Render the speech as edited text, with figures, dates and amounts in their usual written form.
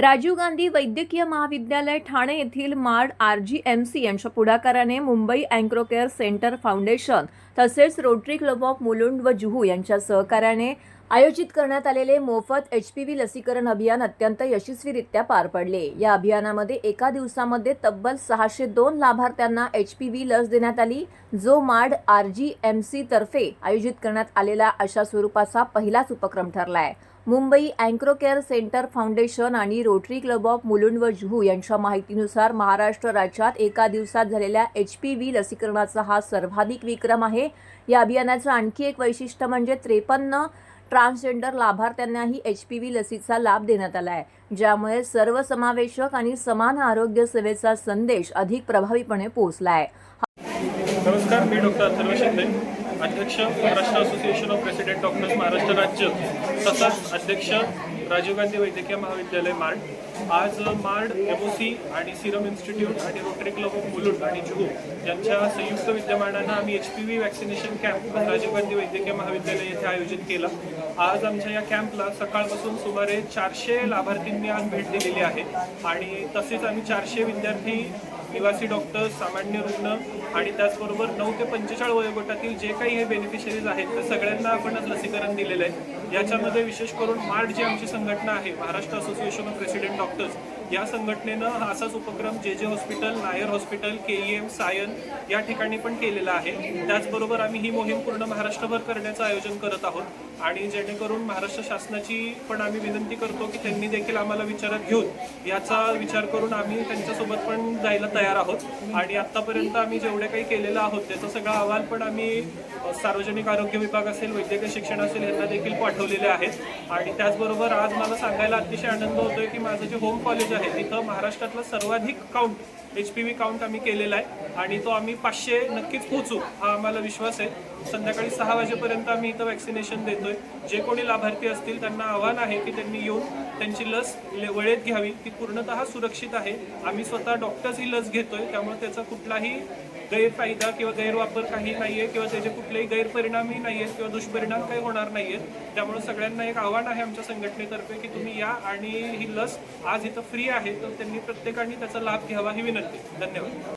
राजीव गांधी वैद्यकीय महाविद्यालय ठाणे येथील मार्ड RGMC यांच्या पुढाकाराने मुंबई अँक्रो केअर सेंटर फाउंडेशन तसेच रोटरी क्लब ऑफ मुलुंड व जुहू यांच्या सहकार्याने आयोजित करण्यात आलेले मोफत HPV लसीकरण अभियान अत्यंत यशस्वीरित्या पार पडले। या अभियानामध्ये एका दिवसामध्ये तब्बल 602 लाभार्थ्यांना HPV लस देण्यात आली, जो मार्ड RGMC तर्फे आयोजित करण्यात आलेला अशा स्वरूपाचा पहिलाच उपक्रम ठरला आहे। मुंबई अँक्रो केअर सेंटर फाउंडेशन आणि रोटरी क्लब ऑफ मुलुंड व जुहू यांच्या माहितीनुसार महाराष्ट्र राज्यात एका दिवसात झालेल्या HPV लसीकरणाचा हा सर्वाधिक विक्रम आहे। या अभियानाचं आणखी एक वैशिष्ट्य म्हणजे 53 ट्रान्सजेंडर लाभार्थ्यांनाही HPV लसीचा लाभ देण्यात आला आहे, ज्यामुळे सर्वसमावेशक आणि समान आरोग्य सेवेचा संदेश अधिक प्रभावीपणे पोहोचला आहे। नमस्कार, मी डॉक्टर अथर्व शिंदे, अध्यक्ष Maharashtra association of resident doctors Maharashtra राज्य, तसंच अध्यक्ष राजीव गांधी वैद्यकीय महाविद्यालय मार्ड। आज मार्ड MOC आणि सिरम इन्स्टिट्यूट आणि रोटरी क्लब ऑफ मुलुंड आणि जुहू यांच्या संयुक्त विद्यमानानं आम्ही HPV vaccination camp Rajiv Gandhi वैद्यकीय महाविद्यालय येथे आयोजित केला। आज आमच्या या कॅम्पला सकाळपासून सुमारे 400 लाभार्थींनी आज भेट दिलेली आहे आणि तसेच आम्ही 400 विद्यार्थी, निवासी डॉक्टर्स, सामान्य रुग्ण आणि त्याचबरोबर 9 ते 45 वयोगटातील जे काही हे बेनिफिशरीज आहेत त्या सगळ्यांना आपण आज लसीकरण दिलेलं आहे। याच्यामध्ये विशेष करून मार्ड जी आमची संघटना आहे, Maharashtra association of resident doctors, या संघटनेनं हा असाच उपक्रम JJ hospital, Nair hospital, KEM, Sion या ठिकाणी पण केलेला आहे। त्याचबरोबर आम्ही ही मोहीम पूर्ण महाराष्ट्रभर करण्याचं आयोजन करत आहोत आणि जेणेकरून महाराष्ट्र शासनाची पण आम्ही विनंती करतो की त्यांनी देखील आम्हाला विचारात घेऊन याचा विचार करून आम्ही त्यांच्यासोबत पण जायला तयार आहोत। आणि आत्तापर्यंत आम्ही जेवढे काही केलेलं आहोत त्याचा सगळा अहवाल पण आम्ही सार्वजनिक आरोग्य विभाग असेल, वैद्यकीय शिक्षण असेल यांना देखील पाठवलेले आहेत। आणि त्याचबरोबर आज मला सांगायला अतिशय आनंद होतोय की माझं जे होम कॉलेज आहे तिथं महाराष्ट्रातला सर्वाधिक काउंट HPV काउंट आम्ही केलेला आहे आणि तो आम्ही 500 नक्कीच पोहोचू हा आम्हाला विश्वास आहे। संध्याकाळी 6 वाजेपर्यंत आम्ही इथं वॅक्सिनेशन देतोय। जे कोणी लाभार्थी असतील त्यांना आव्हान आहे की त्यांनी येऊन त्यांची लस वेळेत घ्यावी, ती पूर्णतः सुरक्षित आहे। आम्ही स्वतः डॉक्टर्स ही लस घेतोय, त्यामुळे त्याचा कुठलाही गैरफायदा किंवा गैरवापर काही नाहीये किंवा त्याचे कुठलेही गैरपरिणामही नाहीयेत किंवा दुष्परिणाम काही होणार नाहीयेत। त्यामुळे सगळ्यांना एक आव्हान आहे आमच्या संघटनेतर्फे की तुम्ही या आणि ही लस आज इथं फ्री आहे, तर त्यांनी प्रत्येकाने त्याचा लाभ घ्यावा ही विनंती। धन्यवाद।